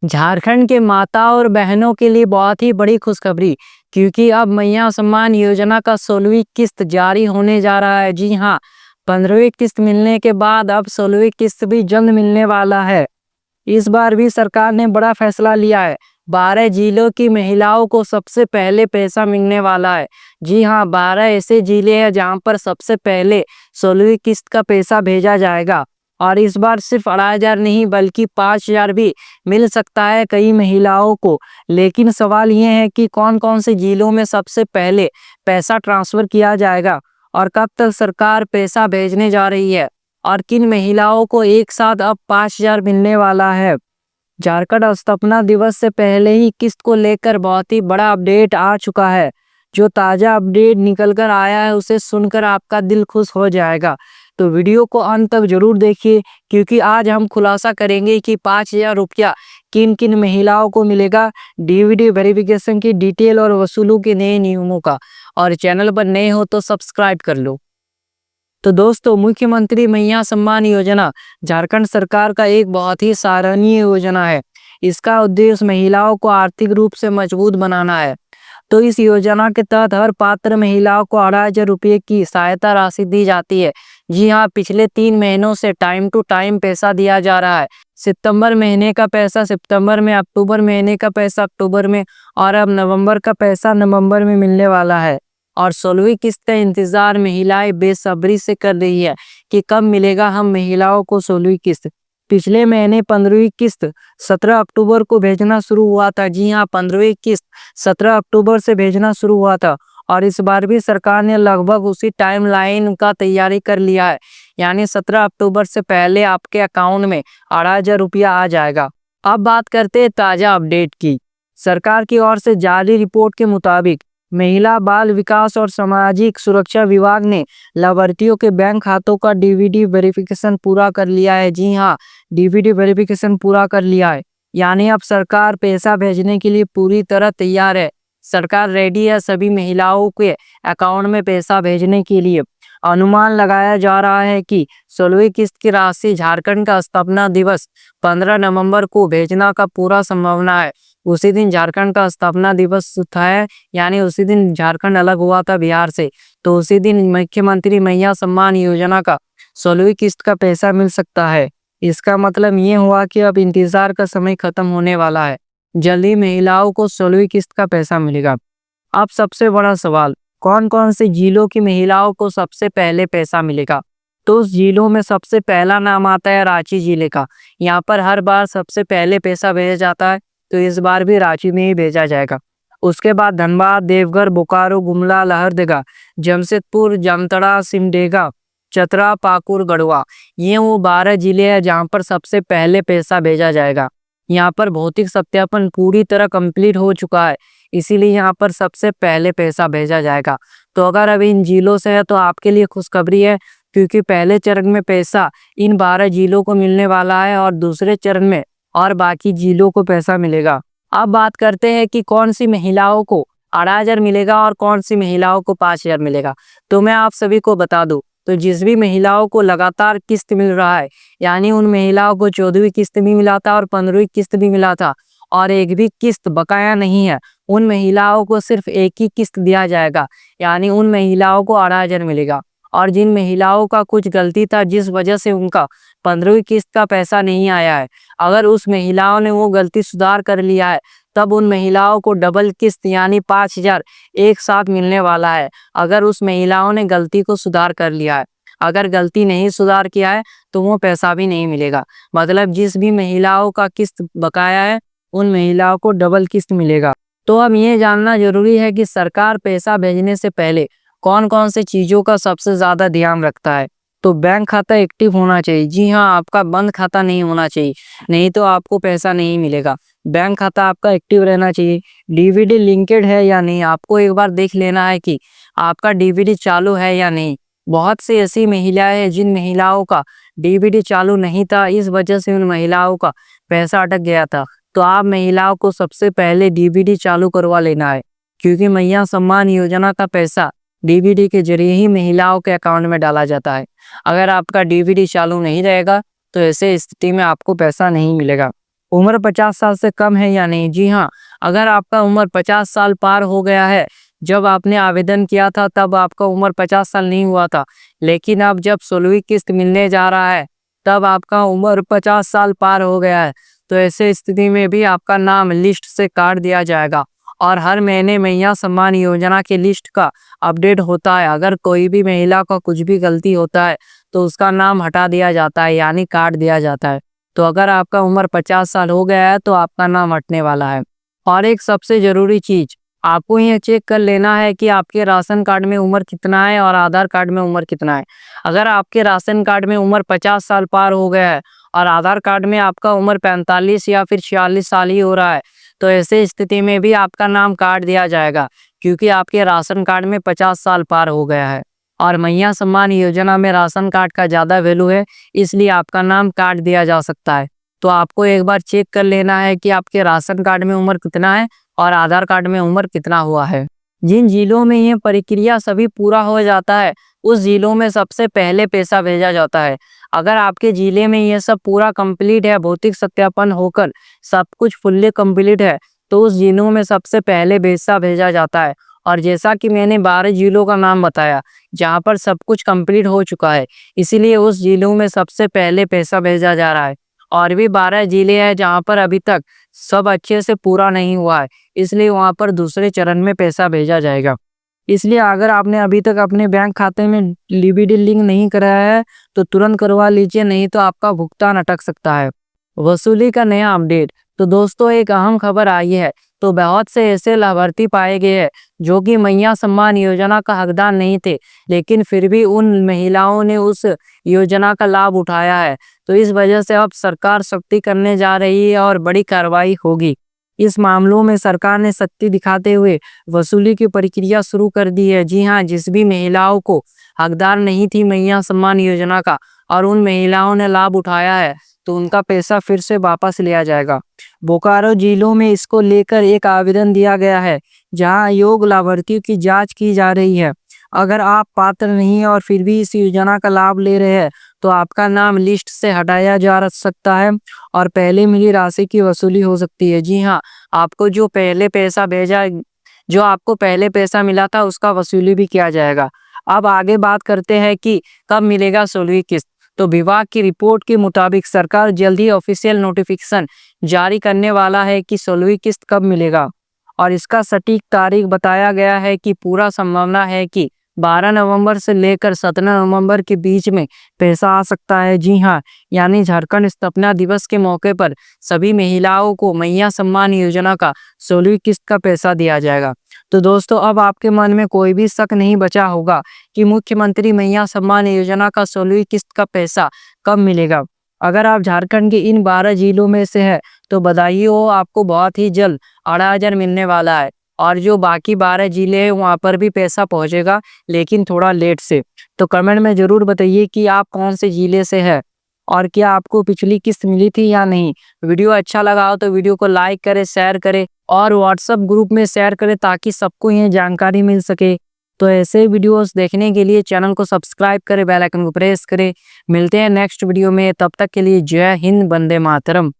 झारखंड के माता और बहनों के लिए बहुत ही बड़ी खुशखबरी, क्योंकि अब मैया सम्मान योजना का 16वीं किस्त जारी होने जा रहा है। जी हाँ, 15वीं किस्त मिलने के बाद अब 16वीं किस्त भी जल्द मिलने वाला है। इस बार भी सरकार ने बड़ा फैसला लिया है। 12 जिलों की महिलाओं को सबसे पहले पैसा मिलने वाला है। जी हाँ, 12 ऐसे जिले हैं जहां पर सबसे पहले 16वीं किस्त का पैसा भेजा जाएगा। और इस बार सिर्फ 2,500 नहीं बल्कि 5,000 भी मिल सकता है कई महिलाओं को। लेकिन सवाल ये है कि कौन कौन से जिलों में सबसे पहले पैसा ट्रांसफर किया जाएगा और कब तक सरकार पैसा भेजने जा रही है और किन महिलाओं को एक साथ अब 5,000 मिलने वाला है। झारखंड स्थापना दिवस से पहले ही किस्त को लेकर बहुत ही बड़ा अपडेट आ चुका है। जो ताज़ा अपडेट निकल कर आया है उसे सुनकर आपका दिल खुश हो जाएगा। तो वीडियो को अंत तक जरूर देखिए, क्योंकि आज हम खुलासा करेंगे कि 5,000 रुपया किन किन महिलाओं को मिलेगा, डीवीडी वेरिफिकेशन की डिटेल और वसूलों के नए नियमों का। और चैनल पर नए हो तो सब्सक्राइब कर लो। तो दोस्तों, मुख्यमंत्री मैया सम्मान योजना झारखंड सरकार का एक बहुत ही सराहनीय योजना है। इसका उद्देश्य महिलाओं को आर्थिक रूप से मजबूत बनाना है। तो इस योजना के तहत हर पात्र महिलाओं को 2,500 रुपये की सहायता राशि दी जाती है। जी हाँ, पिछले 3 महीनों से टाइम टू टाइम पैसा दिया जा रहा है। सितंबर महीने का पैसा सितंबर में, अक्टूबर महीने का पैसा अक्टूबर में और अब नवंबर का पैसा नवंबर में मिलने वाला है। और 16वीं किस्त का इंतजार महिलाएं बेसब्री से कर रही है कि कब मिलेगा हम महिलाओं को 16वीं किस्त। पिछले महीने 15वीं किस्त 17 अक्टूबर को भेजना शुरू हुआ था। जी हाँ, 15वीं किस्त 17 अक्टूबर से भेजना शुरू हुआ था। और इस बार भी सरकार ने लगभग उसी टाइमलाइन का तैयारी कर लिया है, यानी 17 अक्टूबर से पहले आपके अकाउंट में 2,500 रुपया आ जाएगा। अब बात करते हैं ताज़ा अपडेट की। सरकार की ओर से जारी रिपोर्ट के मुताबिक महिला बाल विकास और सामाजिक सुरक्षा विभाग ने लाभार्थियों के बैंक खातों का डीवीडी वेरिफिकेशन पूरा कर लिया है। जी हाँ, डीवीडी वेरिफिकेशन पूरा कर लिया है, यानी अब सरकार पैसा भेजने के लिए पूरी तरह तैयार है। सरकार रेडी है सभी महिलाओं के अकाउंट में पैसा भेजने के लिए। अनुमान लगाया जा रहा है कि 16वीं किस्त की राशि झारखंड का स्थापना दिवस 15 नवंबर को भेजना का पूरा संभावना है। उसी दिन झारखंड का स्थापना दिवस था, यानी उसी दिन झारखंड अलग हुआ था बिहार से। तो उसी दिन मुख्यमंत्री मैया सम्मान योजना का 16वीं किस्त का पैसा मिल सकता है। इसका मतलब ये हुआ कि अब इंतजार का समय खत्म होने वाला है। जल्दी महिलाओं को 16वीं किस्त का पैसा मिलेगा। अब सबसे बड़ा सवाल, कौन कौन से जिलों की महिलाओं को सबसे पहले पैसा मिलेगा। तो उस जिलों में सबसे पहला नाम आता है रांची जिले का। यहाँ पर हर बार सबसे पहले पैसा भेजा जाता है, तो इस बार भी रांची में ही भेजा जाएगा। उसके बाद धनबाद, देवघर, बोकारो, गुमला, लहरदगा, जमशेदपुर, जामताड़ा, सिमडेगा, चतरा, पाकुड़, गढ़वा, ये वो 12 जिले हैं जहाँ पर सबसे पहले पैसा भेजा जाएगा। यहाँ पर भौतिक सत्यापन पूरी तरह कंप्लीट हो चुका है, इसीलिए यहाँ पर सबसे पहले पैसा भेजा जाएगा। तो अगर अभी इन जिलों से है तो आपके लिए खुशखबरी है, क्योंकि पहले चरण में पैसा इन 12 जिलों को मिलने वाला है और दूसरे चरण में और बाकी जिलों को पैसा मिलेगा। अब बात करते हैं कि कौन सी महिलाओं को 2,500 मिलेगा और कौन सी महिलाओं को 5,000 मिलेगा। तो मैं आप सभी को बता दूं, तो जिस भी महिलाओं को लगातार किस्त मिल रहा है, यानी उन महिलाओं को 14वीं किस्त भी मिला था और 15वीं किस्त भी मिला था और एक भी किस्त बकाया नहीं है, उन महिलाओं को सिर्फ एक ही किस्त दिया जाएगा, यानी उन महिलाओं को 2,500 मिलेगा। और जिन महिलाओं का कुछ गलती था जिस वजह से उनका 15वीं किस्त का पैसा नहीं आया है, अगर उस महिलाओं ने वो गलती सुधार कर लिया है, तब उन महिलाओं को डबल किस्त यानी 5,000 एक साथ मिलने वाला है। अगर उस महिलाओं ने गलती को सुधार कर लिया है, अगर गलती नहीं सुधार किया है तो वो पैसा भी नहीं मिलेगा। मतलब जिस भी महिलाओं का किस्त बकाया है उन महिलाओं को डबल किस्त मिलेगा। तो अब ये जानना जरूरी है कि सरकार पैसा भेजने से पहले कौन कौन से चीज़ों का सबसे ज़्यादा ध्यान रखता है। तो बैंक खाता एक्टिव होना चाहिए। जी हाँ, आपका बंद खाता नहीं होना चाहिए, नहीं तो आपको पैसा नहीं मिलेगा। बैंक खाता आपका एक्टिव रहना चाहिए। डीवीडी लिंकेड है या नहीं, आपको एक बार देख लेना है कि आपका डीवीडी चालू है या नहीं। बहुत सी ऐसी महिलाएं हैं जिन महिलाओं का डीवीडी चालू नहीं था, इस वजह से उन महिलाओं का पैसा अटक गया था। तो आप महिलाओं को सबसे पहले डीवीडी चालू करवा लेना है, क्योंकि मैया सम्मान योजना का पैसा डीवीडी के जरिए ही महिलाओं के अकाउंट में डाला जाता है। अगर आपका डीवीडी चालू नहीं रहेगा तो ऐसे स्थिति में आपको पैसा नहीं मिलेगा। उम्र 50 साल से कम है या नहीं। जी हाँ, अगर आपका उम्र 50 साल पार हो गया है, जब आपने आवेदन किया था तब आपका उम्र 50 साल नहीं हुआ था, लेकिन अब जब 16वीं किस्त मिलने जा रहा है तब आपका उम्र 50 साल पार हो गया है, तो ऐसे स्थिति में भी आपका नाम लिस्ट से काट दिया जाएगा। और हर महीने मैया सम्मान योजना की लिस्ट का अपडेट होता है। अगर कोई भी महिला का कुछ भी गलती होता है तो उसका नाम हटा दिया जाता है, यानी काट दिया जाता है। तो अगर आपका उम्र 50 साल हो गया है तो आपका नाम हटने वाला है। और एक सबसे ज़रूरी चीज़, आपको ये चेक कर लेना है कि आपके राशन कार्ड में उम्र कितना है और आधार कार्ड में उम्र कितना है। अगर आपके राशन कार्ड में उम्र 50 साल पार हो गया है और आधार कार्ड में आपका उम्र 45 या फिर 46 साल ही हो रहा है, तो ऐसे स्थिति में भी आपका नाम काट दिया जाएगा, क्योंकि आपके राशन कार्ड में 50 साल पार हो गया है। और मैया सम्मान योजना में राशन कार्ड का ज़्यादा वैल्यू है, इसलिए आपका नाम काट दिया जा सकता है। तो आपको एक बार चेक कर लेना है कि आपके राशन कार्ड में उम्र कितना है और आधार कार्ड में उम्र कितना हुआ है। जिन जिलों में ये प्रक्रिया सभी पूरा हो जाता है, उस जिलों में सबसे पहले पैसा भेजा जाता है। अगर आपके जिले में ये सब पूरा कंप्लीट है, भौतिक सत्यापन होकर सब कुछ फुल्ली कंप्लीट है, तो उस जिलों में सबसे पहले पैसा भेजा जाता है। और जैसा कि मैंने 12 जिलों का नाम बताया जहाँ पर सब कुछ कंप्लीट हो चुका है, इसीलिए उस जिलों में सबसे पहले पैसा भेजा जा रहा है। और भी 12 जिले हैं जहाँ पर अभी तक सब अच्छे से पूरा नहीं हुआ है, इसलिए वहाँ पर दूसरे चरण में पैसा भेजा जाएगा। इसलिए अगर आपने अभी तक अपने बैंक खाते में डीबीटी लिंक नहीं कराया है तो तुरंत करवा लीजिए, नहीं तो आपका भुगतान अटक सकता है। वसूली का नया अपडेट। तो दोस्तों, एक अहम खबर आई है। तो बहुत से ऐसे लाभार्थी पाए गए हैं जो कि मैया सम्मान योजना का हकदार नहीं थे, लेकिन फिर भी उन महिलाओं ने उस योजना का लाभ उठाया है। तो इस वजह से अब सरकार सख्ती करने जा रही है और बड़ी कार्रवाई होगी। इस मामलों में सरकार ने सख्ती दिखाते हुए वसूली की प्रक्रिया शुरू कर दी है। जी हाँ, जिस भी महिलाओं को हकदार नहीं थी मैया सम्मान योजना का और उन महिलाओं ने लाभ उठाया है, तो उनका पैसा फिर से वापस लिया जाएगा। बोकारो जिलों में इसको लेकर एक आवेदन दिया गया है, जहां योग्य लाभार्थियों की जांच की जा रही है। अगर आप पात्र नहीं हैं और फिर भी इस योजना का लाभ ले रहे हैं, तो आपका नाम लिस्ट से हटाया जा सकता है और पहले मिली राशि की वसूली हो सकती है। जी हाँ, आपको जो आपको पहले पैसा मिला था उसका वसूली भी किया जाएगा। अब आगे बात करते हैं कि कब मिलेगा 16वीं किस्त। तो विभाग की रिपोर्ट के मुताबिक सरकार जल्द ही ऑफिशियल नोटिफिकेशन जारी करने वाला है कि 16वीं किस्त कब मिलेगा। और इसका सटीक तारीख बताया गया है कि पूरा संभावना है कि 12 नवंबर से लेकर 17 नवंबर के बीच में पैसा आ सकता है। जी हाँ, यानी झारखंड स्थापना दिवस के मौके पर सभी महिलाओं को मैया सम्मान योजना का 16वीं किस्त का पैसा दिया जाएगा। तो दोस्तों, अब आपके मन में कोई भी शक नहीं बचा होगा कि मुख्यमंत्री मैया सम्मान योजना का 16वीं किस्त का पैसा कब मिलेगा। अगर आप झारखंड के इन 12 जिलों में से है तो बधाई हो, आपको बहुत ही जल्द 8,000 मिलने वाला है। और जो बाकी 12 जिले हैं वहाँ पर भी पैसा पहुँचेगा, लेकिन थोड़ा लेट से। तो कमेंट में ज़रूर बताइए कि आप कौन से जिले से है और क्या आपको पिछली किस्त मिली थी या नहीं। वीडियो अच्छा लगा हो तो वीडियो को लाइक करें, शेयर करें और व्हाट्सएप ग्रुप में शेयर करें ताकि सबको ये जानकारी मिल सके। तो ऐसे वीडियोस देखने के लिए चैनल को सब्सक्राइब करें, बेल आइकन को प्रेस करें। मिलते हैं नेक्स्ट वीडियो में, तब तक के लिए जय हिंद, वंदे मातरम।